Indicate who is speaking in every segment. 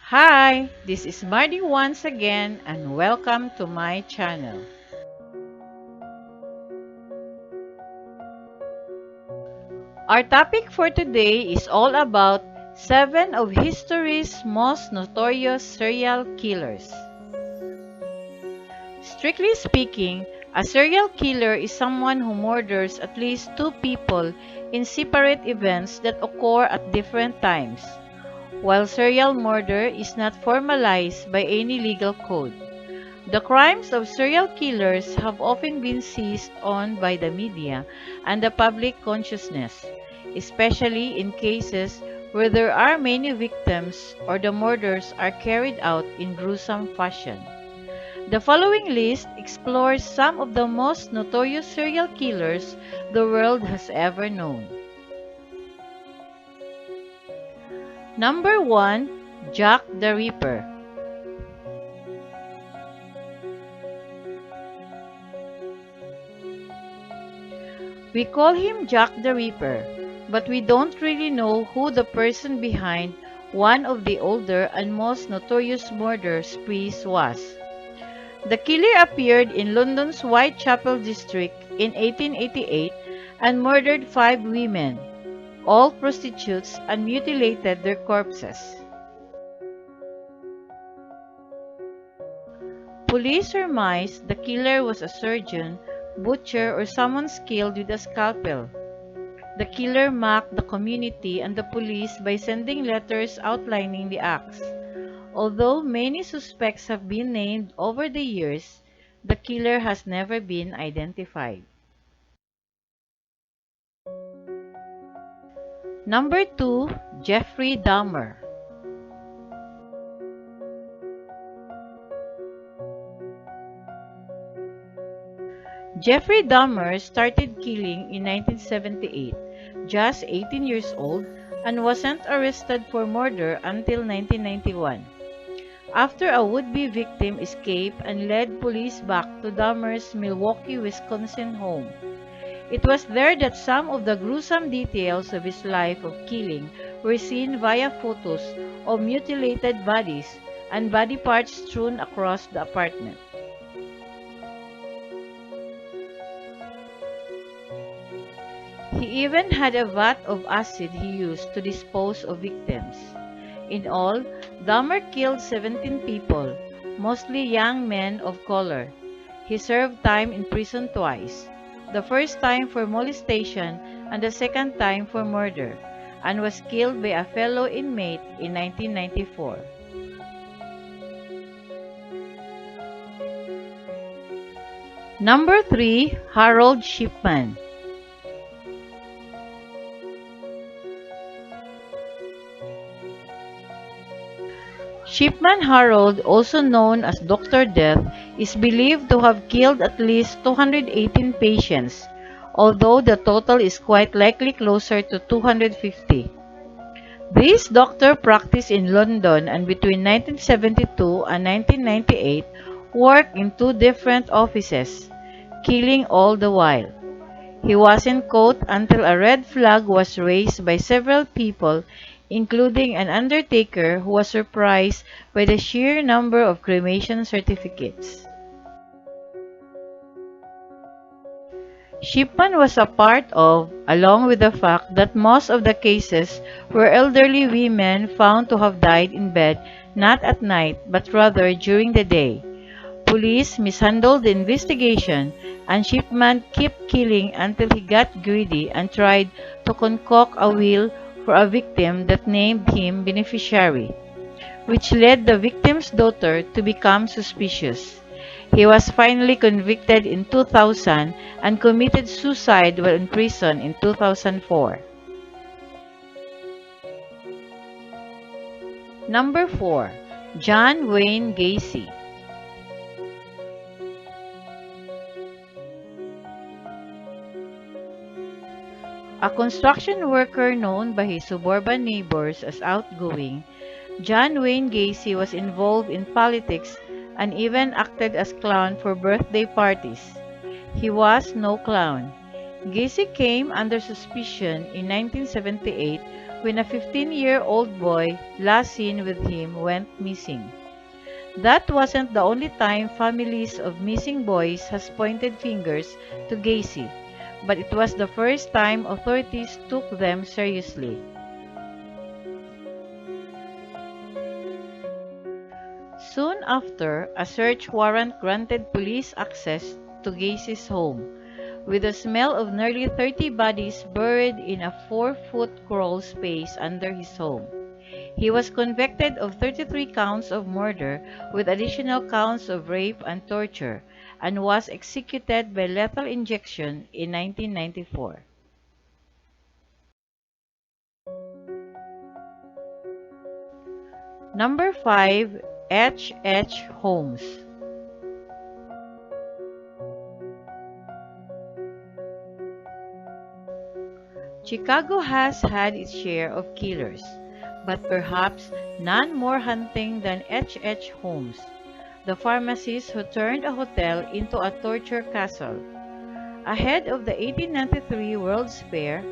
Speaker 1: Hi, this is Bundy once again and welcome to my channel. Our topic for today is all about 7 of history's most notorious serial killers. Strictly speaking, a serial killer is someone who murders at least 2 people in separate events that occur at different times, while serial murder is not formalized by any legal code. The crimes of serial killers have often been seized on by the media and the public consciousness, especially in cases where there are many victims or the murders are carried out in gruesome fashion. The following list explores some of the most notorious serial killers the world has ever known. Number 1. Jack the Ripper. We call him Jack the Ripper, but we don't really know who the person behind one of the older and most notorious murder sprees was. The killer appeared in London's Whitechapel district in 1888 and murdered 5 women, all prostitutes, and mutilated their corpses. Police surmise the killer was a surgeon, butcher, or someone skilled with a scalpel. The killer mocked the community and the police by sending letters outlining the acts. Although many suspects have been named over the years, the killer has never been identified. Number 2. Jeffrey Dahmer. Jeffrey Dahmer started killing in 1978, just 18 years old, and wasn't arrested for murder until 1991. After a would-be victim escaped and led police back to Dahmer's Milwaukee, Wisconsin home. It was there that some of the gruesome details of his life of killing were seen via photos of mutilated bodies and body parts strewn across the apartment. He even had a vat of acid he used to dispose of victims. In all, Dahmer killed 17 people, mostly young men of color. He served time in prison twice, the first time for molestation and the second time for murder, and was killed by a fellow inmate in 1994. Number 3. Harold Shipman. Shipman Harold, also known as Dr. Death, is believed to have killed at least 218 patients, although the total is quite likely closer to 250. This doctor practiced in London and between 1972 and 1998 worked in 2 different offices, killing all the while. He wasn't caught until a red flag was raised by several people, including an undertaker who was surprised by the sheer number of cremation certificates. Shipman was a part of, along with the fact that most of the cases were elderly women found to have died in bed not at night but rather during the day. Police mishandled the investigation, and Shipman kept killing until he got greedy and tried to concoct a will for a victim that named him beneficiary, which led the victim's daughter to become suspicious. He was finally convicted in 2000 and committed suicide while in prison in 2004. Number 4. John Wayne Gacy. A construction worker known by his suburban neighbors as outgoing, John Wayne Gacy was involved in politics and even acted as clown for birthday parties. He was no clown. Gacy came under suspicion in 1978 when a 15-year-old boy last seen with him went missing. That wasn't the only time families of missing boys has pointed fingers to Gacy, but it was the first time authorities took them seriously. Soon after, a search warrant granted police access to Gacy's home, with the smell of nearly 30 bodies buried in a 4-foot crawl space under his home. He was convicted of 33 counts of murder with additional counts of rape and torture, and was executed by lethal injection in 1994. Number 5. H. H. Holmes. Chicago has had its share of killers, but perhaps none more haunting than H. H. Holmes, the pharmacist who turned a hotel into a torture castle. Ahead of the 1893 World's Fair,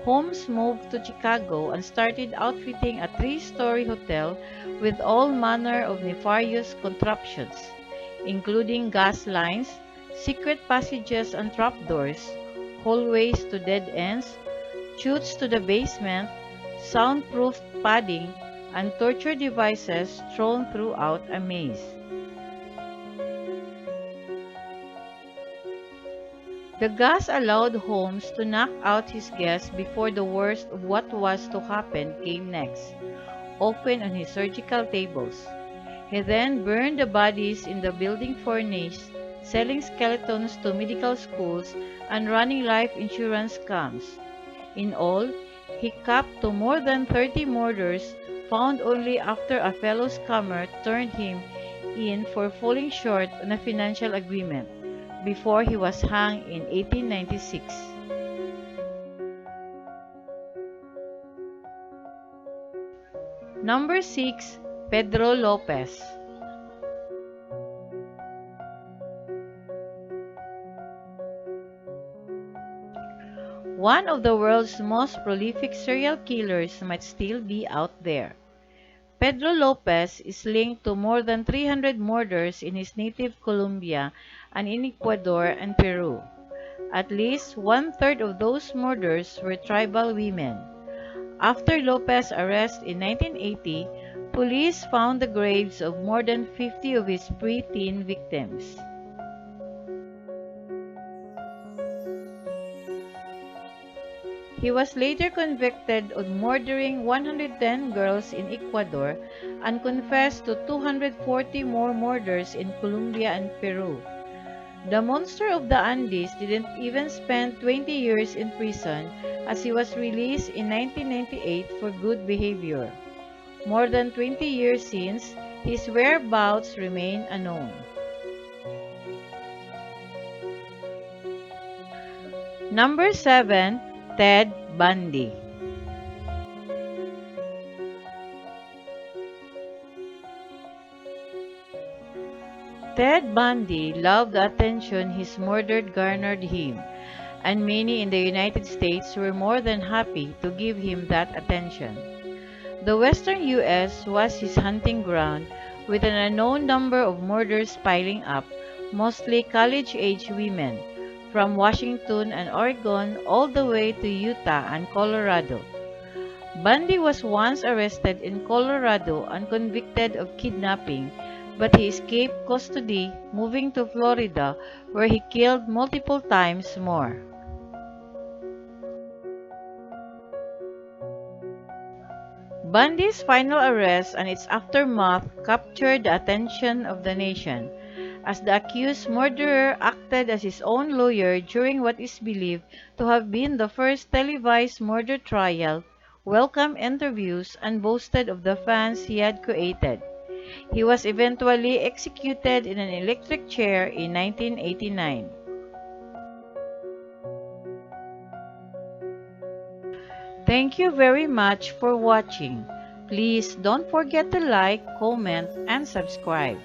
Speaker 1: Holmes moved to Chicago and started outfitting a three-story hotel with all manner of nefarious contraptions, including gas lines, secret passages and trapdoors, hallways to dead ends, chutes to the basement, soundproof padding, and torture devices thrown throughout a maze. The gas allowed Holmes to knock out his guests before the worst of what was to happen came next, often on his surgical tables. He then burned the bodies in the building furnace, selling skeletons to medical schools and running life insurance scams. In all, he capped to more than 30 murders, found only after a fellow scammer turned him in for falling short on a financial agreement, before he was hung in 1896. Number 6. Pedro Lopez. One of the world's most prolific serial killers might still be out there. Pedro Lopez is linked to more than 300 murders in his native Colombia and in Ecuador and Peru. At least one-third of those murders were tribal women. After Lopez's arrest in 1980, police found the graves of more than 50 of his pre-teen victims. He was later convicted of murdering 110 girls in Ecuador and confessed to 240 more murders in Colombia and Peru. The monster of the Andes didn't even spend 20 years in prison, as he was released in 1998 for good behavior. More than 20 years since, his whereabouts remain unknown. Number 7. Ted Bundy. Ted Bundy loved the attention his murder garnered him, and many in the United States were more than happy to give him that attention. The western U.S. was his hunting ground, with an unknown number of murders piling up, mostly college-age women, from Washington and Oregon all the way to Utah and Colorado. Bundy was once arrested in Colorado and convicted of kidnapping, but he escaped custody, moving to Florida, where he killed multiple times more. Bundy's final arrest and its aftermath captured the attention of the nation, as the accused murderer acted as his own lawyer during what is believed to have been the first televised murder trial, welcomed interviews, and boasted of the fans he had created. He was eventually executed in an electric chair in 1989. Thank you very much for watching. Please don't forget to like, comment, and subscribe.